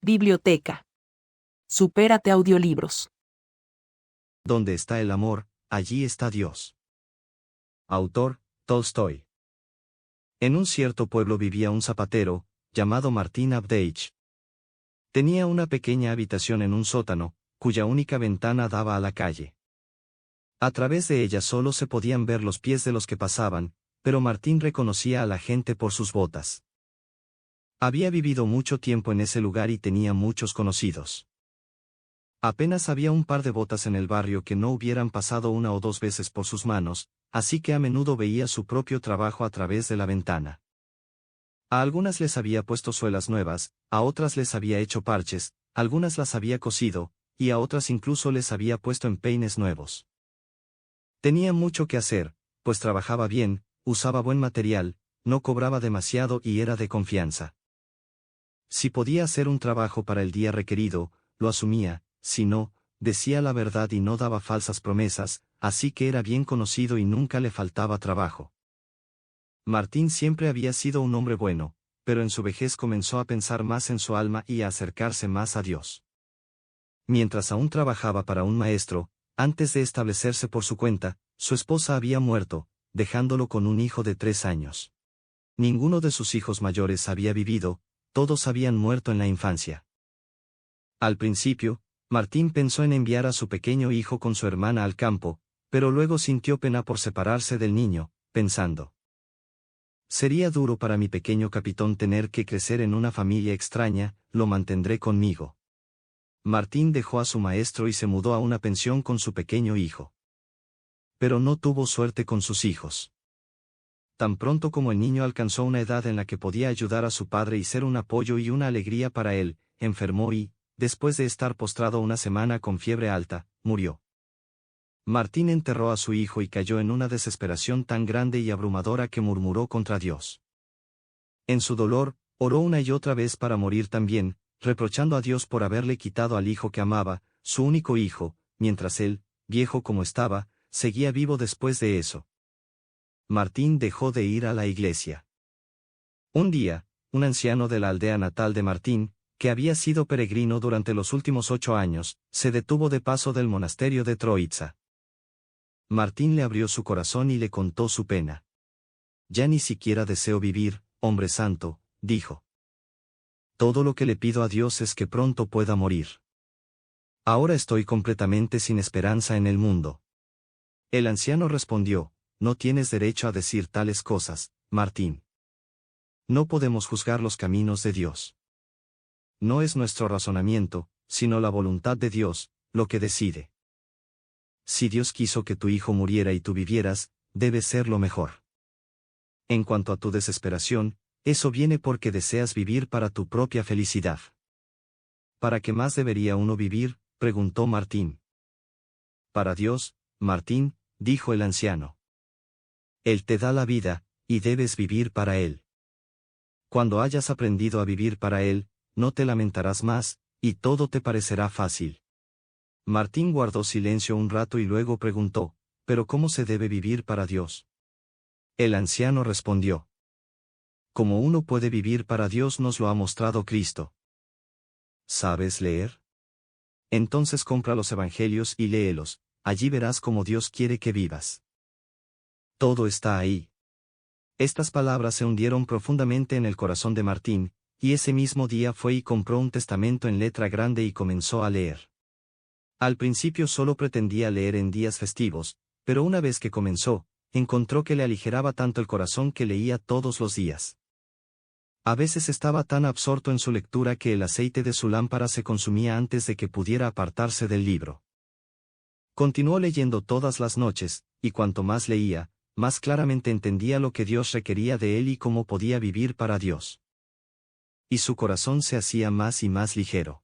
Biblioteca. Supérate audiolibros. Donde está el amor, allí está Dios. Autor, Tolstoy. En un cierto pueblo vivía un zapatero, llamado Martín Abdeich. Tenía una pequeña habitación en un sótano, cuya única ventana daba a la calle. A través de ella solo se podían ver los pies de los que pasaban, pero Martín reconocía a la gente por sus botas. Había vivido mucho tiempo en ese lugar y tenía muchos conocidos. Apenas había un par de botas en el barrio que no hubieran pasado una o dos veces por sus manos, así que a menudo veía su propio trabajo a través de la ventana. A algunas les había puesto suelas nuevas, a otras les había hecho parches, algunas las había cosido, y a otras incluso les había puesto empeines nuevos. Tenía mucho que hacer, pues trabajaba bien, usaba buen material, no cobraba demasiado y era de confianza. Si podía hacer un trabajo para el día requerido, lo asumía, si no, decía la verdad y no daba falsas promesas, así que era bien conocido y nunca le faltaba trabajo. Martín siempre había sido un hombre bueno, pero en su vejez comenzó a pensar más en su alma y a acercarse más a Dios. Mientras aún trabajaba para un maestro, antes de establecerse por su cuenta, su esposa había muerto, dejándolo con un hijo de 3 años. Ninguno de sus hijos mayores había vivido, todos habían muerto en la infancia. Al principio, Martín pensó en enviar a su pequeño hijo con su hermana al campo, pero luego sintió pena por separarse del niño, pensando: sería duro para mi pequeño capitán tener que crecer en una familia extraña, lo mantendré conmigo. Martín dejó a su maestro y se mudó a una pensión con su pequeño hijo. Pero no tuvo suerte con sus hijos. Tan pronto como el niño alcanzó una edad en la que podía ayudar a su padre y ser un apoyo y una alegría para él, enfermó y, después de estar postrado una semana con fiebre alta, murió. Martín enterró a su hijo y cayó en una desesperación tan grande y abrumadora que murmuró contra Dios. En su dolor, oró una y otra vez para morir también, reprochando a Dios por haberle quitado al hijo que amaba, su único hijo, mientras él, viejo como estaba, seguía vivo después de eso. Martín dejó de ir a la iglesia. Un día, un anciano de la aldea natal de Martín, que había sido peregrino durante los últimos 8 años, se detuvo de paso del monasterio de Troitsa. Martín le abrió su corazón y le contó su pena. Ya ni siquiera deseo vivir, hombre santo, dijo. Todo lo que le pido a Dios es que pronto pueda morir. Ahora estoy completamente sin esperanza en el mundo. El anciano respondió: no tienes derecho a decir tales cosas, Martín. No podemos juzgar los caminos de Dios. No es nuestro razonamiento, sino la voluntad de Dios, lo que decide. Si Dios quiso que tu hijo muriera y tú vivieras, debe ser lo mejor. En cuanto a tu desesperación, eso viene porque deseas vivir para tu propia felicidad. ¿Para qué más debería uno vivir?, preguntó Martín. Para Dios, Martín, dijo el anciano. Él te da la vida, y debes vivir para Él. Cuando hayas aprendido a vivir para Él, no te lamentarás más, y todo te parecerá fácil. Martín guardó silencio un rato y luego preguntó: ¿pero cómo se debe vivir para Dios? El anciano respondió: como uno puede vivir para Dios nos lo ha mostrado Cristo. ¿Sabes leer? Entonces compra los evangelios y léelos, allí verás cómo Dios quiere que vivas. Todo está ahí. Estas palabras se hundieron profundamente en el corazón de Martín, y ese mismo día fue y compró un testamento en letra grande y comenzó a leer. Al principio solo pretendía leer en días festivos, pero una vez que comenzó, encontró que le aligeraba tanto el corazón que leía todos los días. A veces estaba tan absorto en su lectura que el aceite de su lámpara se consumía antes de que pudiera apartarse del libro. Continuó leyendo todas las noches, y cuanto más leía, más claramente entendía lo que Dios requería de él y cómo podía vivir para Dios. Y su corazón se hacía más y más ligero.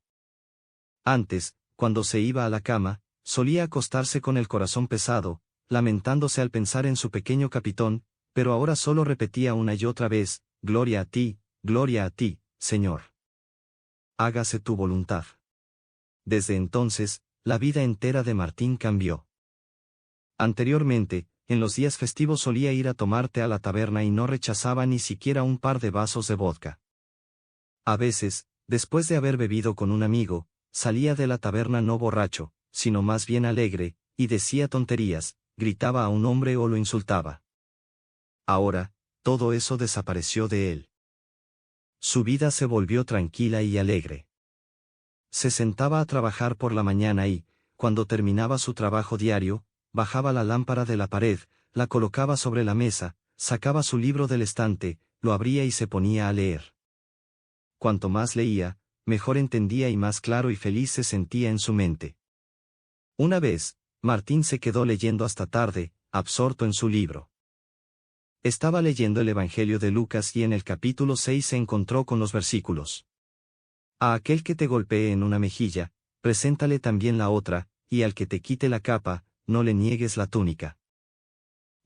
Antes, cuando se iba a la cama, solía acostarse con el corazón pesado, lamentándose al pensar en su pequeño capitán, pero ahora solo repetía una y otra vez: gloria a ti, Señor. Hágase tu voluntad. Desde entonces, la vida entera de Martín cambió. Anteriormente, en los días festivos solía ir a tomar té a la taberna y no rechazaba ni siquiera un par de vasos de vodka. A veces, Después de haber bebido con un amigo, salía de la taberna no borracho, sino más bien alegre, y decía tonterías, gritaba a un hombre o lo insultaba. Ahora, todo eso desapareció de él. Su vida se volvió tranquila y alegre. Se sentaba a trabajar por la mañana y, cuando terminaba su trabajo diario, bajaba la lámpara de la pared, la colocaba sobre la mesa, sacaba su libro del estante, lo abría y se ponía a leer. Cuanto más leía, mejor entendía y más claro y feliz se sentía en su mente. Una vez, Martín se quedó leyendo hasta tarde, absorto en su libro. Estaba leyendo el Evangelio de Lucas y en el capítulo 6 se encontró con los versículos: a aquel que te golpee en una mejilla, preséntale también la otra, y al que te quite la capa, no le niegues la túnica.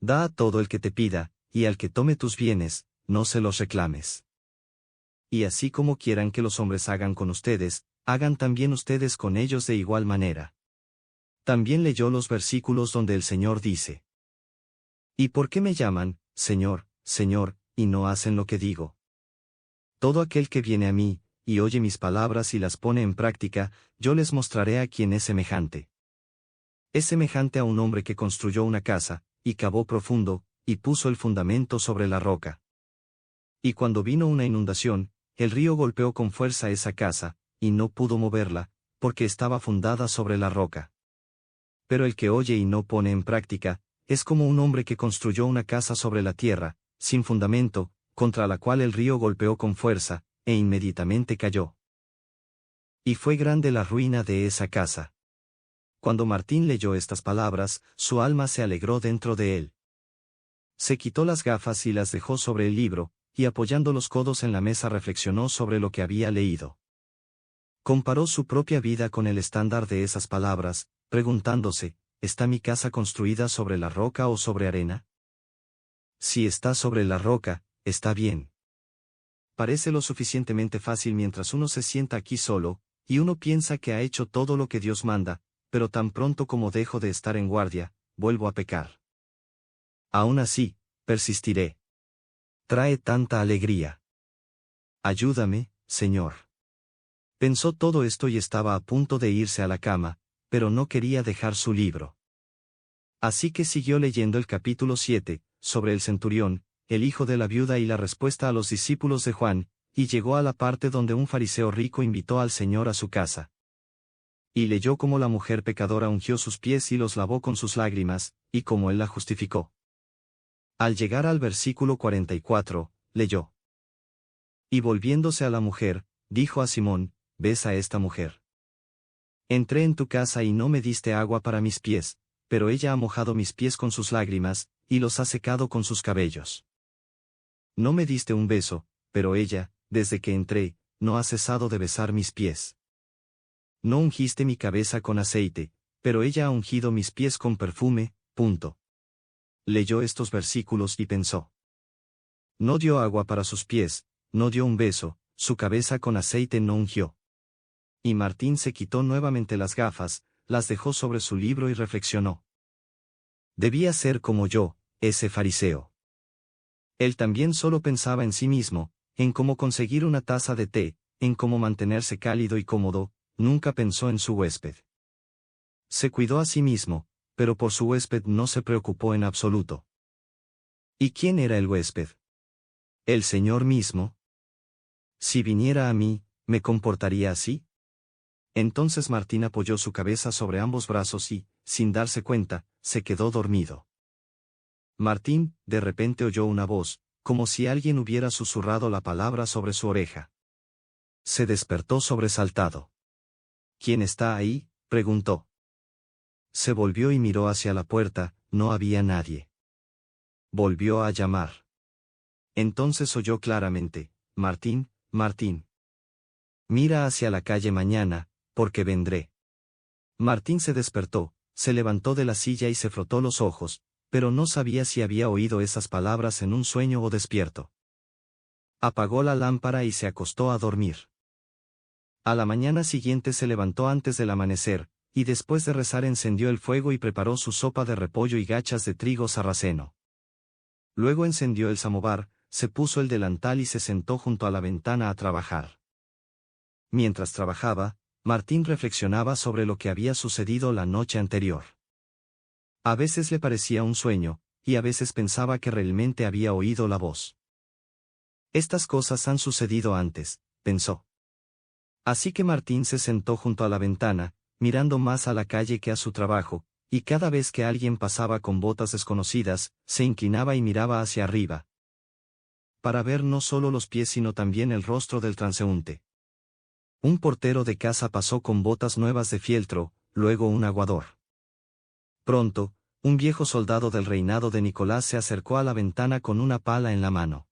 Da a todo el que te pida, y al que tome tus bienes, no se los reclames. Y así como quieran que los hombres hagan con ustedes, hagan también ustedes con ellos de igual manera. También leyó los versículos donde el Señor dice: ¿y por qué me llaman, Señor, Señor, y no hacen lo que digo? Todo aquel que viene a mí, y oye mis palabras y las pone en práctica, yo les mostraré a quién es semejante. Es semejante a un hombre que construyó una casa, y cavó profundo, y puso el fundamento sobre la roca. Y cuando vino una inundación, el río golpeó con fuerza esa casa, y no pudo moverla, porque estaba fundada sobre la roca. Pero el que oye y no pone en práctica, es como un hombre que construyó una casa sobre la tierra, sin fundamento, contra la cual el río golpeó con fuerza, e inmediatamente cayó. Y fue grande la ruina de esa casa. Cuando Martín leyó estas palabras, su alma se alegró dentro de él. Se quitó las gafas y las dejó sobre el libro, y apoyando los codos en la mesa reflexionó sobre lo que había leído. Comparó su propia vida con el estándar de esas palabras, preguntándose: ¿está mi casa construida sobre la roca o sobre arena? Si está sobre la roca, está bien. Parece lo suficientemente fácil mientras uno se sienta aquí solo, y uno piensa que ha hecho todo lo que Dios manda, pero tan pronto como dejo de estar en guardia, vuelvo a pecar. Aún así, persistiré. Trae tanta alegría. Ayúdame, Señor. Pensó todo esto y estaba a punto de irse a la cama, pero no quería dejar su libro. Así que siguió leyendo el capítulo 7, sobre el centurión, el hijo de la viuda y la respuesta a los discípulos de Juan, y llegó a la parte donde un fariseo rico invitó al Señor a su casa. Y leyó cómo la mujer pecadora ungió sus pies y los lavó con sus lágrimas, y cómo él la justificó. Al llegar al versículo 44, leyó: y volviéndose a la mujer, dijo a Simón: ¿ves a esta mujer? Entré en tu casa y no me diste agua para mis pies, pero ella ha mojado mis pies con sus lágrimas, y los ha secado con sus cabellos. No me diste un beso, pero ella, desde que entré, no ha cesado de besar mis pies. No ungiste mi cabeza con aceite, pero ella ha ungido mis pies con perfume. Leyó estos versículos y pensó: no dio agua para sus pies, no dio un beso, su cabeza con aceite no ungió. Y Martín se quitó nuevamente las gafas, las dejó sobre su libro y reflexionó: debía ser como yo, ese fariseo. Él también solo pensaba en sí mismo, en cómo conseguir una taza de té, en cómo mantenerse cálido y cómodo, nunca pensó en su huésped. Se cuidó a sí mismo, pero por su huésped no se preocupó en absoluto. ¿Y quién era el huésped? El Señor mismo. Si viniera a mí, ¿me comportaría así? Entonces Martín apoyó su cabeza sobre ambos brazos y, sin darse cuenta, se quedó dormido. Martín, de repente oyó una voz, como si alguien hubiera susurrado la palabra sobre su oreja. Se despertó sobresaltado. ¿Quién está ahí?, preguntó. Se volvió y miró hacia la puerta, no había nadie. Volvió a llamar. Entonces oyó claramente: Martín, Martín. Mira hacia la calle mañana, porque vendré. Martín se despertó, se levantó de la silla y se frotó los ojos, pero no sabía si había oído esas palabras en un sueño o despierto. Apagó la lámpara y se acostó a dormir. A la mañana siguiente se levantó antes del amanecer, y después de rezar encendió el fuego y preparó su sopa de repollo y gachas de trigo sarraceno. Luego encendió el samovar, se puso el delantal y se sentó junto a la ventana a trabajar. Mientras trabajaba, Martín reflexionaba sobre lo que había sucedido la noche anterior. A veces le parecía un sueño, y a veces pensaba que realmente había oído la voz. Estas cosas han sucedido antes, pensó. Así que Martín se sentó junto a la ventana, mirando más a la calle que a su trabajo, y cada vez que alguien pasaba con botas desconocidas, se inclinaba y miraba hacia arriba, para ver no solo los pies sino también el rostro del transeúnte. Un portero de casa pasó con botas nuevas de fieltro, luego un aguador. Pronto, un viejo soldado del reinado de Nicolás se acercó a la ventana con una pala en la mano.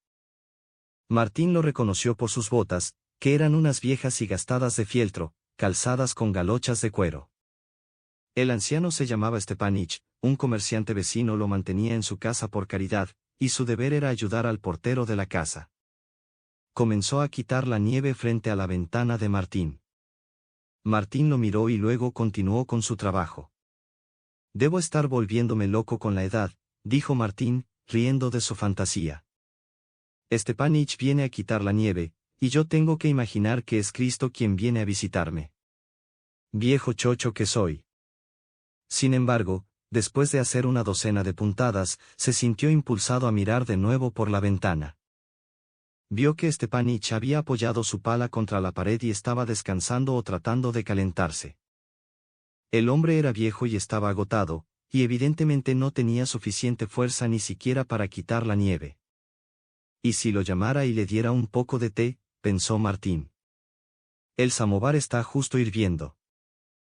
Martín lo reconoció por sus botas, que eran unas viejas y gastadas de fieltro, calzadas con galochas de cuero. El anciano se llamaba Stepanich, un comerciante vecino lo mantenía en su casa por caridad, y su deber era ayudar al portero de la casa. Comenzó a quitar la nieve frente a la ventana de Martín. Martín lo miró y luego continuó con su trabajo. «Debo estar volviéndome loco con la edad», dijo Martín, riendo de su fantasía. «Stepanich viene a quitar la nieve, y yo tengo que imaginar que es Cristo quien viene a visitarme. Viejo chocho que soy». Sin embargo, después de hacer una docena de puntadas, se sintió impulsado a mirar de nuevo por la ventana. Vio que Stepanich había apoyado su pala contra la pared y estaba descansando o tratando de calentarse. El hombre era viejo y estaba agotado, y evidentemente no tenía suficiente fuerza ni siquiera para quitar la nieve. «¿Y si lo llamara y le diera un poco de té?», pensó Martín. «El samovar está justo hirviendo».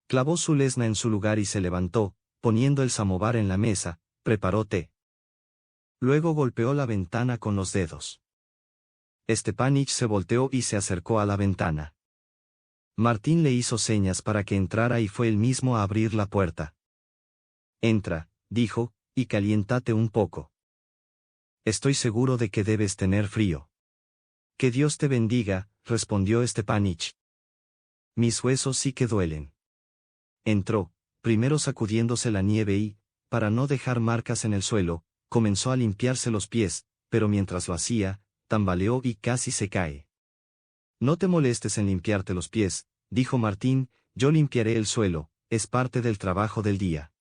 Clavó su lesna en su lugar y se levantó, poniendo el samovar en la mesa, preparó té. Luego golpeó la ventana con los dedos. Stepanich se volteó y se acercó a la ventana. Martín le hizo señas para que entrara y fue él mismo a abrir la puerta. «Entra», dijo, «y caliéntate un poco. Estoy seguro de que debes tener frío». «Que Dios te bendiga», respondió Stepanich. «Mis huesos sí que duelen». Entró, primero sacudiéndose la nieve y, para no dejar marcas en el suelo, comenzó a limpiarse los pies, pero mientras lo hacía, tambaleó y casi se cae. «No te molestes en limpiarte los pies», dijo Martín, «yo limpiaré el suelo, es parte del trabajo del día.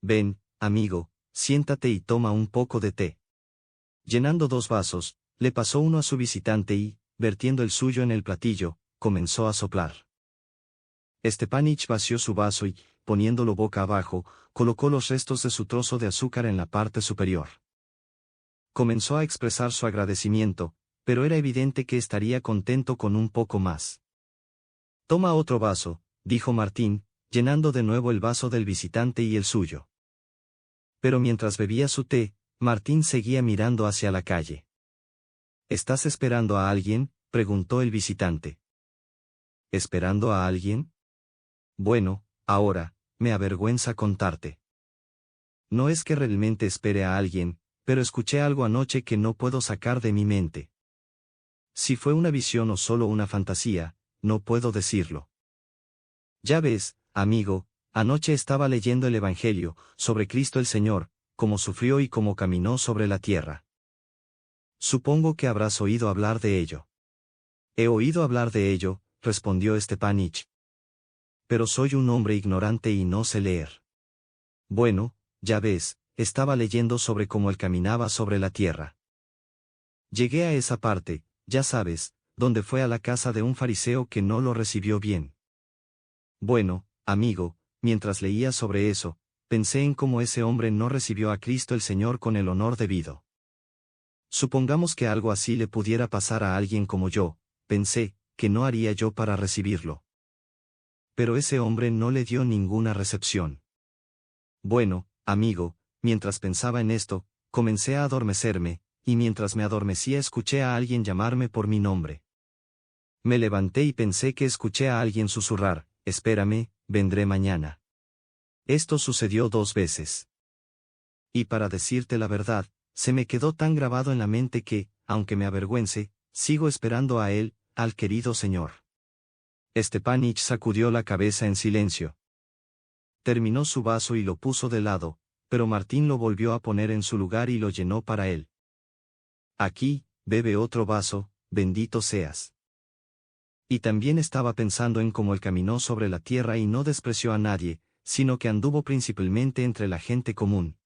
Ven, amigo, siéntate y toma un poco de té». Llenando 2 vasos, le pasó uno a su visitante y, vertiendo el suyo en el platillo, comenzó a soplar. Stepanich vació su vaso y, poniéndolo boca abajo, colocó los restos de su trozo de azúcar en la parte superior. Comenzó a expresar su agradecimiento, pero era evidente que estaría contento con un poco más. «Toma otro vaso», dijo Martín, llenando de nuevo el vaso del visitante y el suyo. Pero mientras bebía su té, Martín seguía mirando hacia la calle. «¿Estás esperando a alguien?», preguntó el visitante. «¿Esperando a alguien? Bueno, ahora, me avergüenza contarte. No es que realmente espere a alguien, pero escuché algo anoche que no puedo sacar de mi mente. Si fue una visión o solo una fantasía, no puedo decirlo. Ya ves, amigo, anoche estaba leyendo el Evangelio, sobre Cristo el Señor, cómo sufrió y cómo caminó sobre la tierra. Supongo que habrás oído hablar de ello». «He oído hablar de ello», respondió Stepanich. «Pero soy un hombre ignorante y no sé leer». «Bueno, ya ves, estaba leyendo sobre cómo él caminaba sobre la tierra. Llegué a esa parte, ya sabes, donde fue a la casa de un fariseo que no lo recibió bien. Bueno, amigo, mientras leía sobre eso, pensé en cómo ese hombre no recibió a Cristo el Señor con el honor debido. Supongamos que algo así le pudiera pasar a alguien como yo, pensé, ¿qué no haría yo para recibirlo? Pero ese hombre no le dio ninguna recepción. Bueno, amigo, mientras pensaba en esto, comencé a adormecerme, y mientras me adormecía escuché a alguien llamarme por mi nombre. Me levanté y pensé que escuché a alguien susurrar, «Espérame, vendré mañana». Esto sucedió 2 veces. Y para decirte la verdad, se me quedó tan grabado en la mente que, aunque me avergüence, sigo esperando a él, al querido Señor». Stepanich sacudió la cabeza en silencio. Terminó su vaso y lo puso de lado, pero Martín lo volvió a poner en su lugar y lo llenó para él. «Aquí, bebe otro vaso, bendito seas». Y también estaba pensando en cómo él caminó sobre la tierra y no despreció a nadie, sino que anduvo principalmente entre la gente común.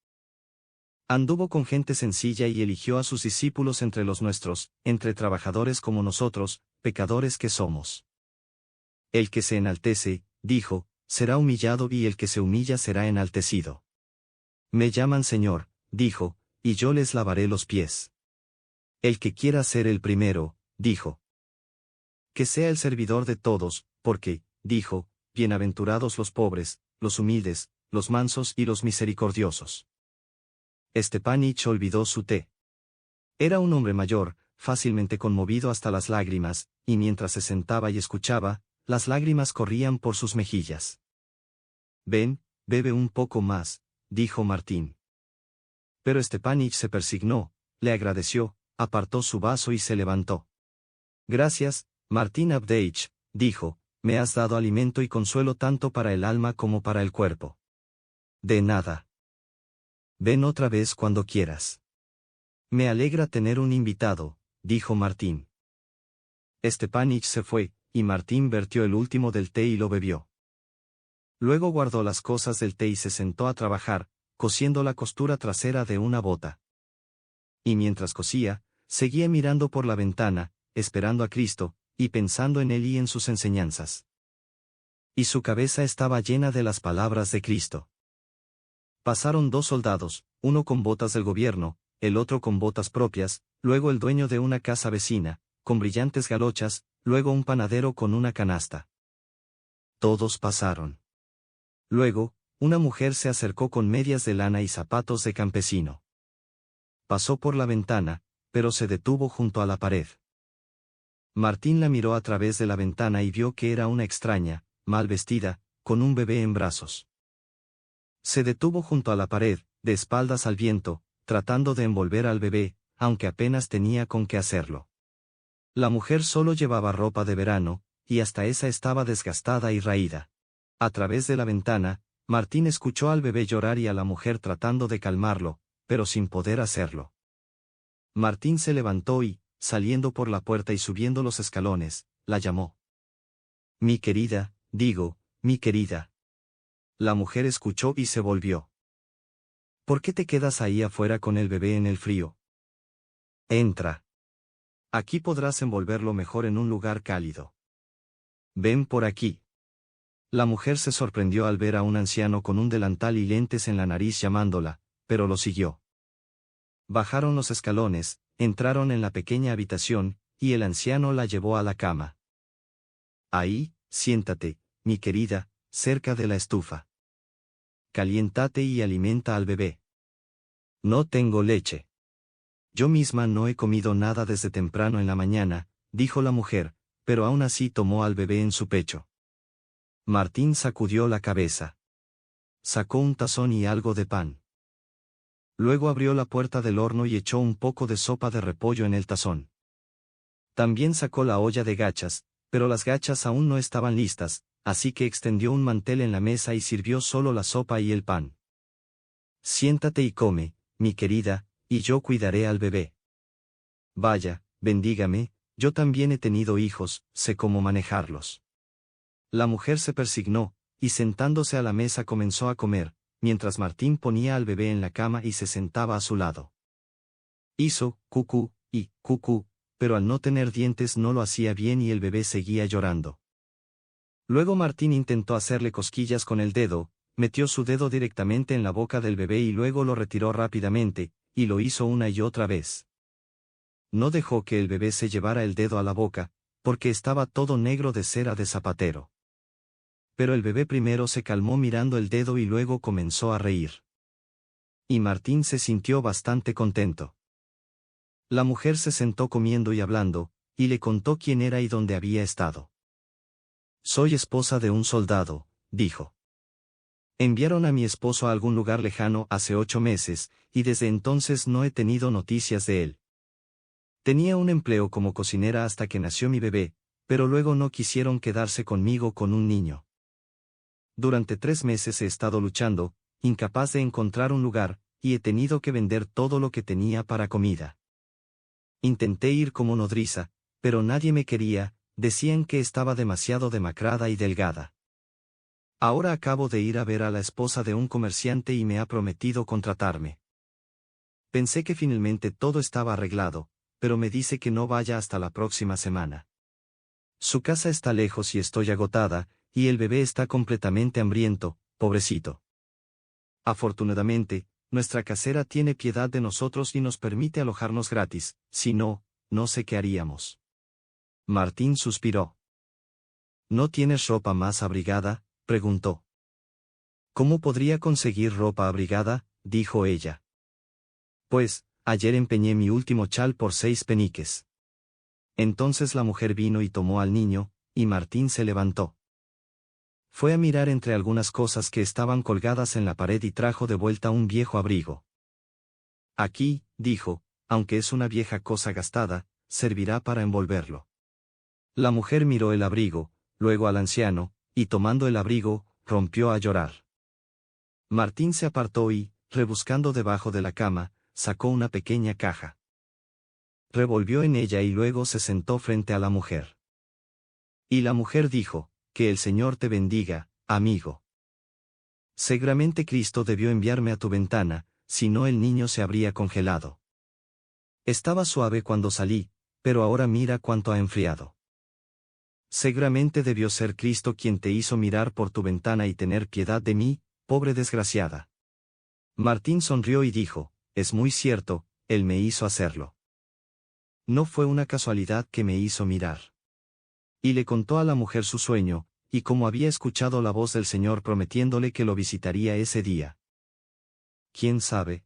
Anduvo con gente sencilla y eligió a sus discípulos entre los nuestros, entre trabajadores como nosotros, pecadores que somos. El que se enaltece, dijo, será humillado y el que se humilla será enaltecido. Me llaman Señor, dijo, y yo les lavaré los pies. El que quiera ser el primero, dijo. Que sea el servidor de todos, porque, dijo, bienaventurados los pobres, los humildes, los mansos y los misericordiosos. Stepanich olvidó su té. Era un hombre mayor, fácilmente conmovido hasta las lágrimas, y mientras se sentaba y escuchaba, las lágrimas corrían por sus mejillas. Ven, bebe un poco más, dijo Martín. Pero Stepanich se persignó, le agradeció, apartó su vaso y se levantó. Gracias, Martín Abdeich, dijo, me has dado alimento y consuelo tanto para el alma como para el cuerpo. De nada. Ven otra vez cuando quieras. Me alegra tener un invitado, dijo Martín. Stepanich se fue, y Martín vertió el último del té y lo bebió. Luego guardó las cosas del té y se sentó a trabajar, cosiendo la costura trasera de una bota. Y mientras cosía, seguía mirando por la ventana, esperando a Cristo, y pensando en él y en sus enseñanzas. Y su cabeza estaba llena de las palabras de Cristo. Pasaron 2 soldados, uno con botas del gobierno, el otro con botas propias, luego el dueño de una casa vecina, con brillantes galochas, luego un panadero con una canasta. Todos pasaron. Luego, una mujer se acercó con medias de lana y zapatos de campesino. Pasó por la ventana, pero se detuvo junto a la pared. Martín la miró a través de la ventana y vio que era una extraña, mal vestida, con un bebé en brazos. Se detuvo junto a la pared, de espaldas al viento, tratando de envolver al bebé, aunque apenas tenía con qué hacerlo. La mujer solo llevaba ropa de verano, y hasta esa estaba desgastada y raída. A través de la ventana, Martín escuchó al bebé llorar y a la mujer tratando de calmarlo, pero sin poder hacerlo. Martín se levantó y, saliendo por la puerta y subiendo los escalones, la llamó. Mi querida, digo, mi querida. La mujer escuchó y se volvió. ¿Por qué te quedas ahí afuera con el bebé en el frío? Entra. Aquí podrás envolverlo mejor en un lugar cálido. Ven por aquí. La mujer se sorprendió al ver a un anciano con un delantal y lentes en la nariz llamándola, pero lo siguió. Bajaron los escalones, entraron en la pequeña habitación, y el anciano la llevó a la cama. Ahí, siéntate, mi querida, cerca de la estufa. Caliéntate y alimenta al bebé. No tengo leche. Yo misma no he comido nada desde temprano en la mañana, dijo la mujer, pero aún así tomó al bebé en su pecho. Martín sacudió la cabeza. Sacó un tazón y algo de pan. Luego abrió la puerta del horno y echó un poco de sopa de repollo en el tazón. También sacó la olla de gachas, pero las gachas aún no estaban listas, así que extendió un mantel en la mesa y sirvió solo la sopa y el pan. Siéntate y come, mi querida, y yo cuidaré al bebé. Vaya, bendígame, yo también he tenido hijos, sé cómo manejarlos. La mujer se persignó, y sentándose a la mesa comenzó a comer, mientras Martín ponía al bebé en la cama y se sentaba a su lado. Hizo, cucú, y, cucú, pero al no tener dientes no lo hacía bien y el bebé seguía llorando. Luego Martín intentó hacerle cosquillas con el dedo, metió su dedo directamente en la boca del bebé y luego lo retiró rápidamente, y lo hizo una y otra vez. No dejó que el bebé se llevara el dedo a la boca, porque estaba todo negro de cera de zapatero. Pero el bebé primero se calmó mirando el dedo y luego comenzó a reír. Y Martín se sintió bastante contento. La mujer se sentó comiendo y hablando, y le contó quién era y dónde había estado. Soy esposa de un soldado, dijo. Enviaron a mi esposo a algún lugar lejano hace 8 meses, y desde entonces no he tenido noticias de él. Tenía un empleo como cocinera hasta que nació mi bebé, pero luego no quisieron quedarse conmigo con un niño. Durante 3 meses he estado luchando, incapaz de encontrar un lugar, y he tenido que vender todo lo que tenía para comida. Intenté ir como nodriza, pero nadie me quería, Decían que estaba demasiado demacrada y delgada. Ahora acabo de ir a ver a la esposa de un comerciante y me ha prometido contratarme. Pensé que finalmente todo estaba arreglado, pero me dice que no vaya hasta la próxima semana. Su casa está lejos y estoy agotada, y el bebé está completamente hambriento, pobrecito. Afortunadamente, nuestra casera tiene piedad de nosotros y nos permite alojarnos gratis, si no, no sé qué haríamos. Martín suspiró. ¿No tienes ropa más abrigada?, preguntó. ¿Cómo podría conseguir ropa abrigada?, dijo ella. Pues, ayer empeñé mi último chal por 6 peniques. Entonces la mujer vino y tomó al niño, y Martín se levantó. Fue a mirar entre algunas cosas que estaban colgadas en la pared y trajo de vuelta un viejo abrigo. Aquí, dijo, aunque es una vieja cosa gastada, servirá para envolverlo. La mujer miró el abrigo, luego al anciano, y tomando el abrigo, rompió a llorar. Martín se apartó y, rebuscando debajo de la cama, sacó una pequeña caja. Revolvió en ella y luego se sentó frente a la mujer. Y la mujer dijo, que el Señor te bendiga, amigo. Seguramente Cristo debió enviarme a tu ventana, si no el niño se habría congelado. Estaba suave cuando salí, pero ahora mira cuánto ha enfriado. Seguramente debió ser Cristo quien te hizo mirar por tu ventana y tener piedad de mí, pobre desgraciada. Martín sonrió y dijo, es muy cierto, él me hizo hacerlo. No fue una casualidad que me hizo mirar. Y le contó a la mujer su sueño, y cómo había escuchado la voz del Señor prometiéndole que lo visitaría ese día. ¿Quién sabe?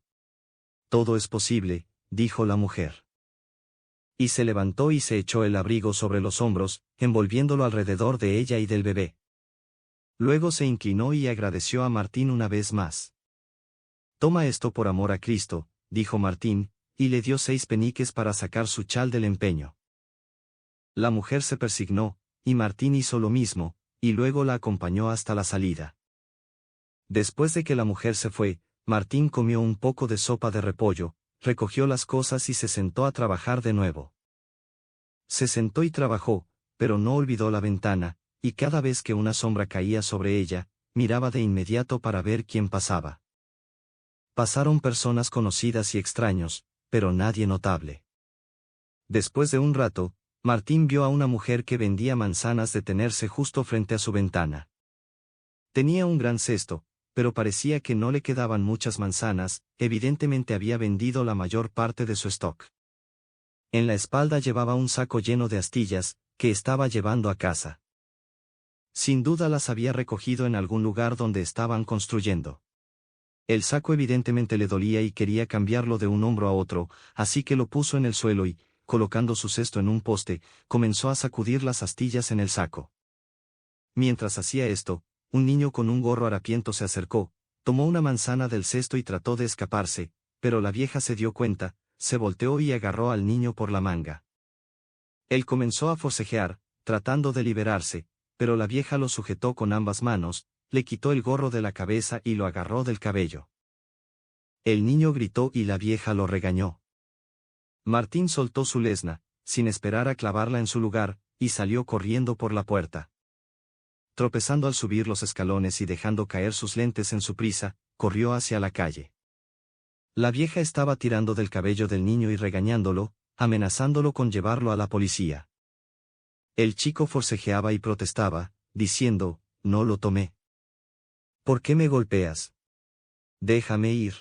Todo es posible, dijo la mujer. Y se levantó y se echó el abrigo sobre los hombros, envolviéndolo alrededor de ella y del bebé. Luego se inclinó y agradeció a Martín una vez más. Toma esto por amor a Cristo, dijo Martín, y le dio 6 peniques para sacar su chal del empeño. La mujer se persignó, y Martín hizo lo mismo, y luego la acompañó hasta la salida. Después de que la mujer se fue, Martín comió un poco de sopa de repollo, recogió las cosas y se sentó a trabajar de nuevo. Se sentó y trabajó, pero no olvidó la ventana, y cada vez que una sombra caía sobre ella, miraba de inmediato para ver quién pasaba. Pasaron personas conocidas y extraños, pero nadie notable. Después de un rato, Martín vio a una mujer que vendía manzanas detenerse justo frente a su ventana. Tenía un gran cesto, pero parecía que no le quedaban muchas manzanas, evidentemente había vendido la mayor parte de su stock. En la espalda llevaba un saco lleno de astillas, que estaba llevando a casa. Sin duda las había recogido en algún lugar donde estaban construyendo. El saco evidentemente le dolía y quería cambiarlo de un hombro a otro, así que lo puso en el suelo y, colocando su cesto en un poste, comenzó a sacudir las astillas en el saco. Mientras hacía esto, un niño con un gorro harapiento se acercó, tomó una manzana del cesto y trató de escaparse, pero la vieja se dio cuenta, se volteó y agarró al niño por la manga. Él comenzó a forcejear, tratando de liberarse, pero la vieja lo sujetó con ambas manos, le quitó el gorro de la cabeza y lo agarró del cabello. El niño gritó y la vieja lo regañó. Martín soltó su lesna, sin esperar a clavarla en su lugar, y salió corriendo por la puerta. Tropezando al subir los escalones y dejando caer sus lentes en su prisa, corrió hacia la calle. La vieja estaba tirando del cabello del niño y regañándolo, amenazándolo con llevarlo a la policía. El chico forcejeaba y protestaba, diciendo, no lo tomé. ¿Por qué me golpeas? Déjame ir.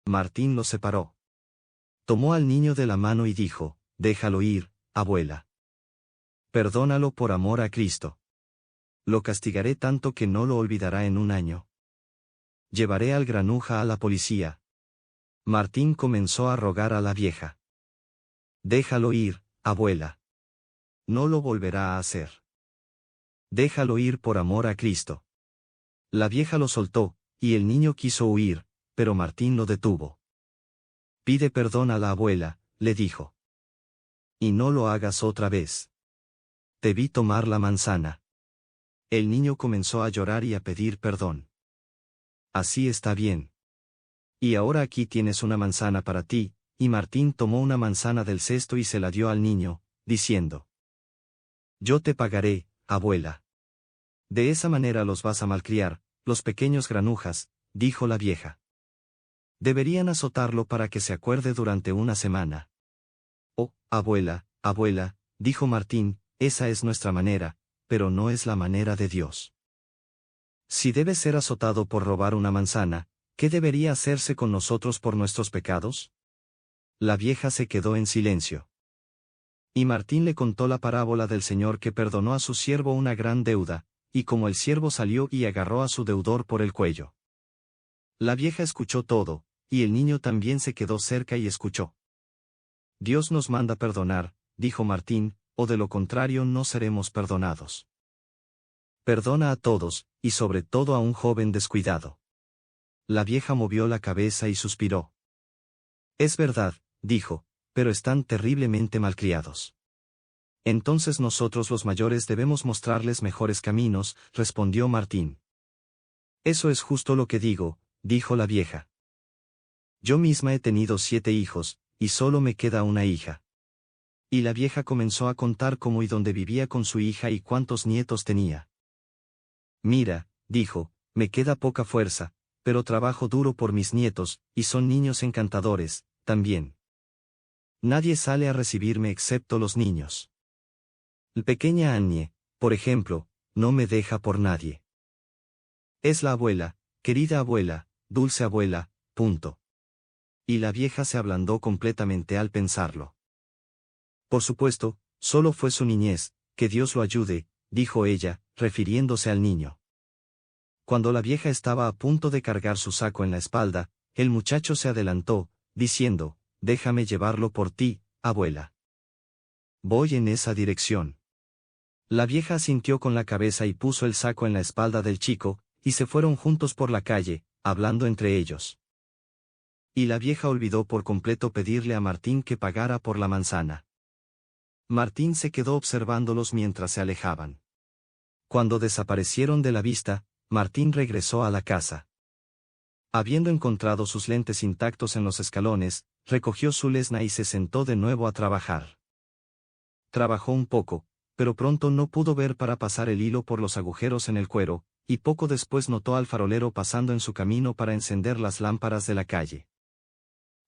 Martín lo separó. Tomó al niño de la mano y dijo, déjalo ir, abuela. Perdónalo por amor a Cristo. Lo castigaré tanto que no lo olvidará en un año. Llevaré al granuja a la policía. Martín comenzó a rogar a la vieja. Déjalo ir, abuela. No lo volverá a hacer. Déjalo ir por amor a Cristo. La vieja lo soltó, y el niño quiso huir, pero Martín lo detuvo. Pide perdón a la abuela, le dijo. Y no lo hagas otra vez. Te vi tomar la manzana. El niño comenzó a llorar y a pedir perdón. Así está bien. Y ahora aquí tienes una manzana para ti, y Martín tomó una manzana del cesto y se la dio al niño, diciendo. Yo te pagaré, abuela. De esa manera los vas a malcriar, los pequeños granujas, dijo la vieja. Deberían azotarlo para que se acuerde durante una semana. Oh, abuela, abuela, dijo Martín, esa es nuestra manera, pero no es la manera de Dios. Si debe ser azotado por robar una manzana, ¿qué debería hacerse con nosotros por nuestros pecados? La vieja se quedó en silencio. Y Martín le contó la parábola del Señor que perdonó a su siervo una gran deuda, y como el siervo salió y agarró a su deudor por el cuello. La vieja escuchó todo, y el niño también se quedó cerca y escuchó. Dios nos manda perdonar, dijo Martín, o de lo contrario no seremos perdonados. Perdona a todos, y sobre todo a un joven descuidado. La vieja movió la cabeza y suspiró. Es verdad, dijo, pero están terriblemente malcriados. Entonces nosotros los mayores debemos mostrarles mejores caminos, respondió Martín. Eso es justo lo que digo, dijo la vieja. Yo misma he tenido 7 hijos, y solo me queda una hija. Y la vieja comenzó a contar cómo y dónde vivía con su hija y cuántos nietos tenía. Mira, dijo, me queda poca fuerza, pero trabajo duro por mis nietos, y son niños encantadores, también. Nadie sale a recibirme excepto los niños. La pequeña Annie, por ejemplo, no me deja por nadie. Es la abuela, querida abuela, dulce abuela, punto. Y la vieja se ablandó completamente al pensarlo. Por supuesto, solo fue su niñez, que Dios lo ayude, dijo ella, refiriéndose al niño. Cuando la vieja estaba a punto de cargar su saco en la espalda, el muchacho se adelantó, diciendo, déjame llevarlo por ti, abuela. Voy en esa dirección. La vieja asintió con la cabeza y puso el saco en la espalda del chico, y se fueron juntos por la calle, hablando entre ellos. Y la vieja olvidó por completo pedirle a Martín que pagara por la manzana. Martín se quedó observándolos mientras se alejaban. Cuando desaparecieron de la vista, Martín regresó a la casa. Habiendo encontrado sus lentes intactos en los escalones, recogió su lesna y se sentó de nuevo a trabajar. Trabajó un poco, pero pronto no pudo ver para pasar el hilo por los agujeros en el cuero, y poco después notó al farolero pasando en su camino para encender las lámparas de la calle.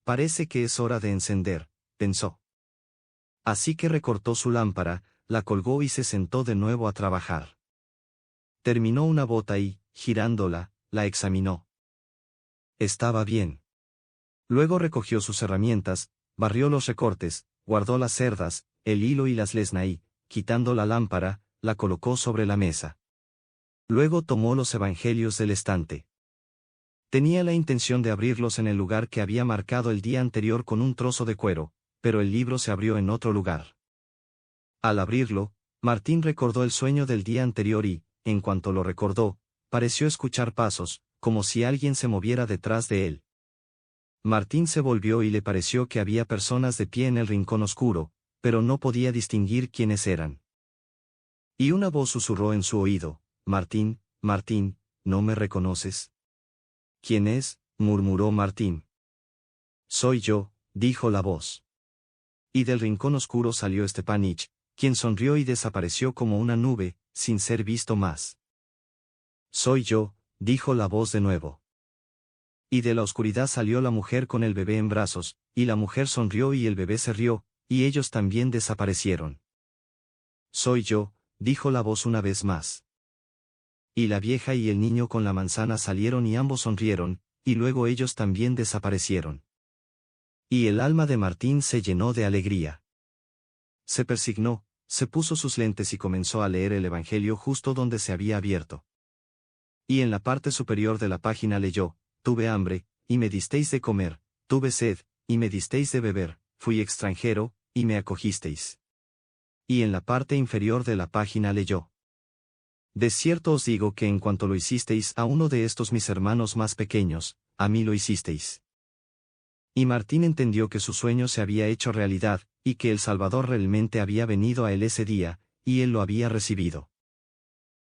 Parece que es hora de encender, pensó. Así que recortó su lámpara, la colgó y se sentó de nuevo a trabajar. Terminó una bota y, girándola, la examinó. Estaba bien. Luego recogió sus herramientas, barrió los recortes, guardó las cerdas, el hilo y las lesna y, quitando la lámpara, la colocó sobre la mesa. Luego tomó los evangelios del estante. Tenía la intención de abrirlos en el lugar que había marcado el día anterior con un trozo de cuero, pero el libro se abrió en otro lugar. Al abrirlo, Martín recordó el sueño del día anterior y, en cuanto lo recordó, pareció escuchar pasos, como si alguien se moviera detrás de él. Martín se volvió y le pareció que había personas de pie en el rincón oscuro, pero no podía distinguir quiénes eran. Y una voz susurró en su oído, Martín, Martín, ¿no me reconoces? ¿Quién es?, murmuró Martín. Soy yo, dijo la voz. Y del rincón oscuro salió Stepanich, quien sonrió y desapareció como una nube, sin ser visto más. Soy yo, dijo la voz de nuevo. Y de la oscuridad salió la mujer con el bebé en brazos, y la mujer sonrió y el bebé se rió, y ellos también desaparecieron. Soy yo, dijo la voz una vez más. Y la vieja y el niño con la manzana salieron y ambos sonrieron, y luego ellos también desaparecieron. Y el alma de Martín se llenó de alegría. Se persignó, se puso sus lentes y comenzó a leer el Evangelio justo donde se había abierto. Y en la parte superior de la página leyó, tuve hambre, y me disteis de comer, tuve sed, y me disteis de beber, fui extranjero, y me acogisteis. Y en la parte inferior de la página leyó. De cierto os digo que en cuanto lo hicisteis a uno de estos mis hermanos más pequeños, a mí lo hicisteis. Y Martín entendió que su sueño se había hecho realidad, y que el Salvador realmente había venido a él ese día, y él lo había recibido.